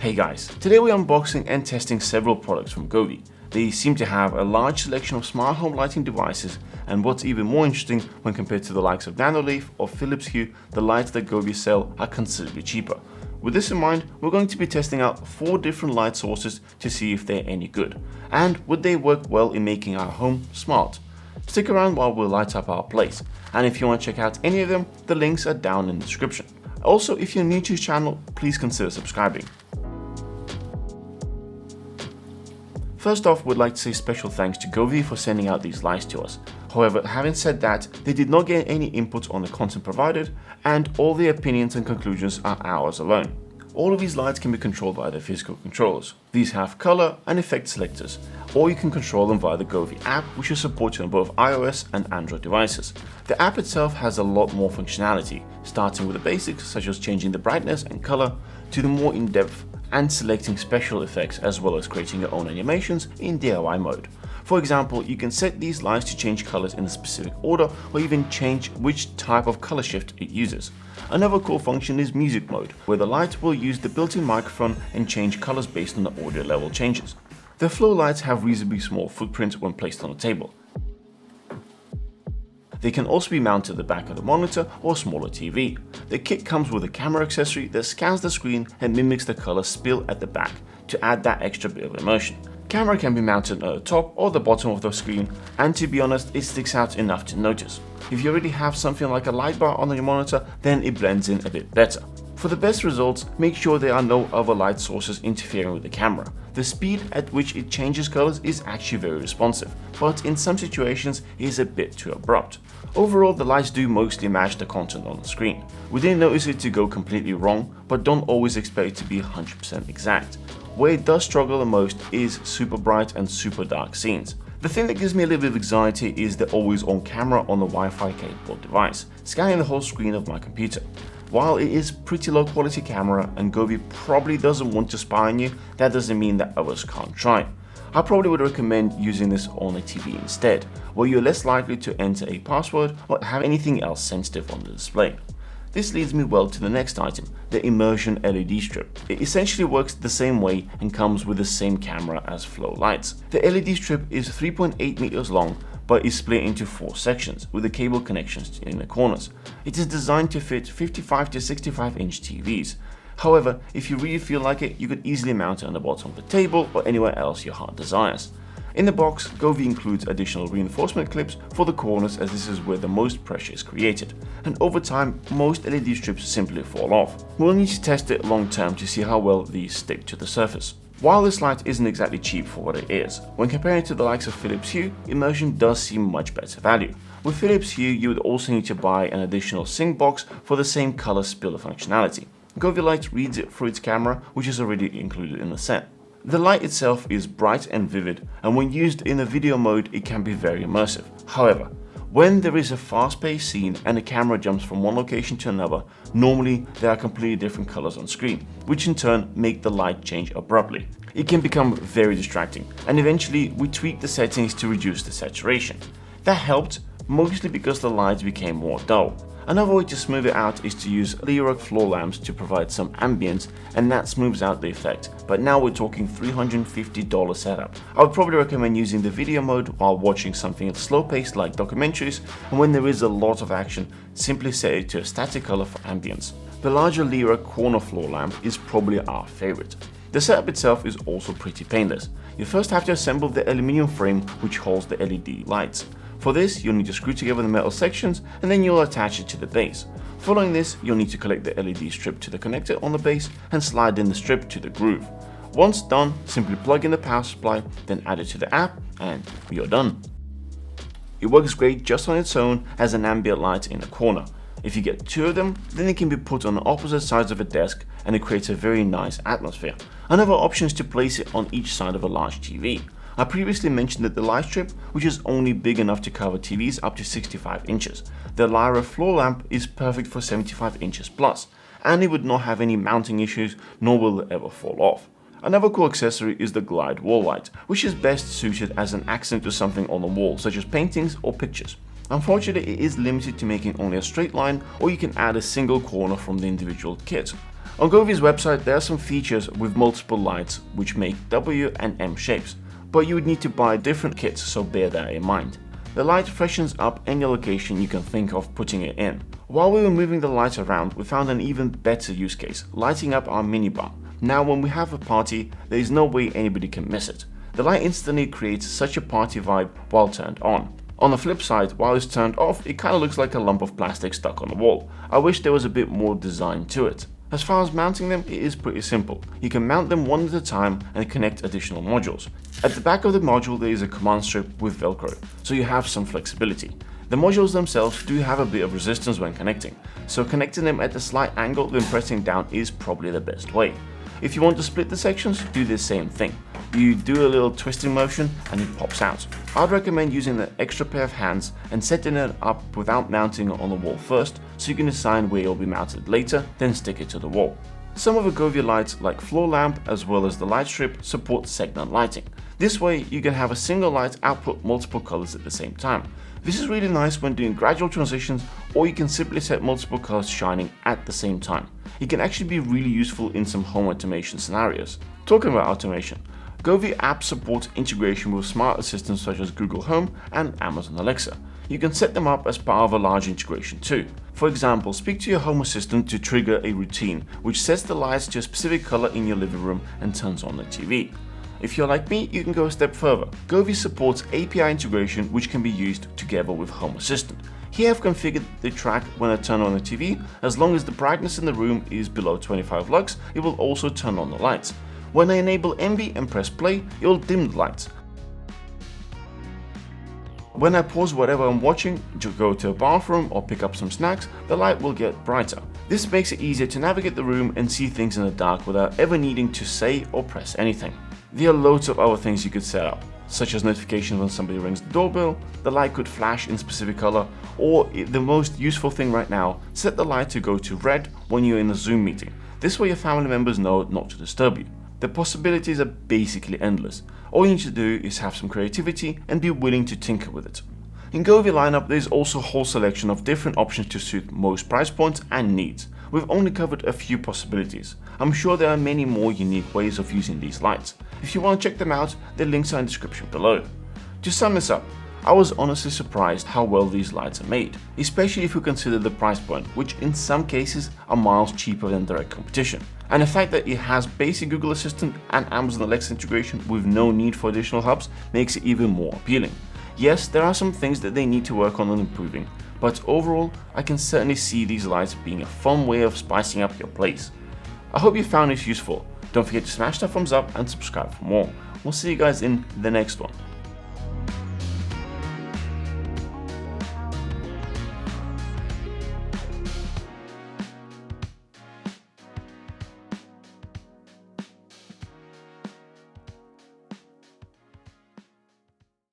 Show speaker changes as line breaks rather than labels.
Hey guys, today we're unboxing and testing several products from Govee. They seem to have a large selection of smart home lighting devices, and what's even more interesting when compared to the likes of NanoLeaf or Philips Hue, the lights that Govee sell are considerably cheaper. With this in mind, we're going to be testing out 4 different light sources to see if they're any good, and would they work well in making our home smart. Stick around while we light up our place, and if you want to check out any of them, the links are down in the description. Also, if you're new to the channel, please consider subscribing. First off, we'd like to say special thanks to Govee for sending out these lights to us. However, having said that, they did not get any input on the content provided, and all the opinions and conclusions are ours alone. All of these lights can be controlled by their physical controllers. These have color and effect selectors, or you can control them via the Govee app, which is supported on both iOS and Android devices. The app itself has a lot more functionality, starting with the basics such as changing the brightness and color, to the more in-depth and selecting special effects, as well as creating your own animations in DIY mode. For example, you can set these lights to change colors in a specific order, or even change which type of color shift it uses. Another cool function is music mode, where the light will use the built-in microphone and change colors based on the audio level changes. The flow lights have reasonably small footprints when placed on a table. They can also be mounted at the back of the monitor or smaller TV. The kit comes with a camera accessory that scans the screen and mimics the color spill at the back to add that extra bit of immersion. Camera can be mounted at the top or the bottom of the screen, and to be honest, it sticks out enough to notice. If you already have something like a light bar on your monitor, then it blends in a bit better. For the best results, make sure there are no other light sources interfering with the camera. The speed at which it changes colors is actually very responsive, but in some situations it is a bit too abrupt. Overall, the lights do mostly match the content on the screen. We didn't notice it to go completely wrong, but don't always expect it to be 100% exact. Where it does struggle the most is super bright and super dark scenes. The thing that gives me a little bit of anxiety is the always on camera on the Wi-Fi capable device, scanning the whole screen of my computer. While it is pretty low quality camera and Govee probably doesn't want to spy on you, that doesn't mean that others can't try. I probably would recommend using this on a TV instead, where you're less likely to enter a password or have anything else sensitive on the display. This leads me well to the next item, the Immersion LED strip. It essentially works the same way and comes with the same camera as flow lights. The LED strip is 3.8 meters long, but is split into 4 sections with the cable connections in the corners. It is designed to fit 55 to 65 inch TVs. However, if you really feel like it, you could easily mount it on the bottom of the table or anywhere else your heart desires. In the box, Govee includes additional reinforcement clips for the corners, as this is where the most pressure is created, and over time most LED strips simply fall off. We'll need to test it long term to see how well these stick to the surface. While this light isn't exactly cheap for what it is, when comparing it to the likes of Philips Hue, Immersion does seem much better value. With Philips Hue, you would also need to buy an additional sync box for the same color spiller functionality. Govee Light reads it through its camera, which is already included in the set. The light itself is bright and vivid, and when used in a video mode it can be very immersive. However, when there is a fast-paced scene and the camera jumps from one location to another, normally there are completely different colors on screen, which in turn make the light change abruptly. It can become very distracting, and eventually we tweaked the settings to reduce the saturation. That helped, mostly because the lights became more dull. Another way to smooth it out is to use Lyra floor lamps to provide some ambience, and that smooths out the effect, but now we're talking $350 setup. I would probably recommend using the video mode while watching something at slow pace like documentaries, and when there is a lot of action, simply set it to a static color for ambience. The larger Lyra corner floor lamp is probably our favorite. The setup itself is also pretty painless. You first have to assemble the aluminium frame which holds the LED lights. For this, you'll need to screw together the metal sections, and then you'll attach it to the base. Following this, you'll need to connect the LED strip to the connector on the base and slide in the strip to the groove. Once done, simply plug in the power supply, then add it to the app, and you're done. It works great just on its own as an ambient light in a corner. If you get 2 of them, then it can be put on opposite sides of a desk, and it creates a very nice atmosphere. Another option is to place it on each side of a large TV. I previously mentioned that the light strip, which is only big enough to cover TVs up to 65 inches. The Lyra floor lamp is perfect for 75 inches plus, and it would not have any mounting issues, nor will it ever fall off. Another cool accessory is the glide wall light, which is best suited as an accent to something on the wall, such as paintings or pictures. Unfortunately, it is limited to making only a straight line, or you can add a single corner from the individual kit. On Govee's website there are some features with multiple lights which make W and M shapes, but you would need to buy different kits, so bear that in mind. The light freshens up any location you can think of putting it in. While we were moving the lights around, we found an even better use case, lighting up our minibar. Now when we have a party, there is no way anybody can miss it. The light instantly creates such a party vibe while turned on. On the flip side, while it's turned off, it kinda looks like a lump of plastic stuck on the wall. I wish there was a bit more design to it. As far as mounting them, it is pretty simple. You can mount them one at a time and connect additional modules. At the back of the module there is a command strip with Velcro, so you have some flexibility. The modules themselves do have a bit of resistance when connecting, so connecting them at a slight angle then pressing down is probably the best way. If you want to split the sections, do the same thing. You do a little twisting motion and it pops out. I'd recommend using an extra pair of hands and setting it up without mounting it on the wall first, so you can decide where it will be mounted later, then stick it to the wall. Some of the Govee lights, like floor lamp as well as the light strip, support segment lighting. This way you can have a single light output multiple colors at the same time. This is really nice when doing gradual transitions, or you can simply set multiple colors shining at the same time. It can actually be really useful in some home automation scenarios. Talking about automation, Govee App supports integration with smart assistants such as Google Home and Amazon Alexa. You can set them up as part of a large integration too. For example, speak to your home assistant to trigger a routine which sets the lights to a specific color in your living room and turns on the TV. If you're like me, you can go a step further. Govee supports API integration which can be used together with Home Assistant. Here I've configured the track when I turn on the TV. As long as the brightness in the room is below 25 lux, it will also turn on the lights. When I enable MB and press play, it will dim the lights. When I pause whatever I'm watching to go to a bathroom or pick up some snacks, the light will get brighter. This makes it easier to navigate the room and see things in the dark without ever needing to say or press anything. There are loads of other things you could set up, such as notifications when somebody rings the doorbell, the light could flash in specific color, or the most useful thing right now, set the light to go to red when you're in a Zoom meeting. This way your family members know not to disturb you. The possibilities are basically endless. All you need to do is have some creativity and be willing to tinker with it. In Govee lineup there is also a whole selection of different options to suit most price points and needs. We've only covered a few possibilities. I'm sure there are many more unique ways of using these lights. If you want to check them out, the links are in the description below. To sum this up, I was honestly surprised how well these lights are made, especially if you consider the price point, which in some cases are miles cheaper than direct competition. And the fact that it has basic Google Assistant and Amazon Alexa integration with no need for additional hubs makes it even more appealing. Yes, there are some things that they need to work on and improving, but overall, I can certainly see these lights being a fun way of spicing up your place. I hope you found this useful. Don't forget to smash that thumbs up and subscribe for more. We'll see you guys in the next one.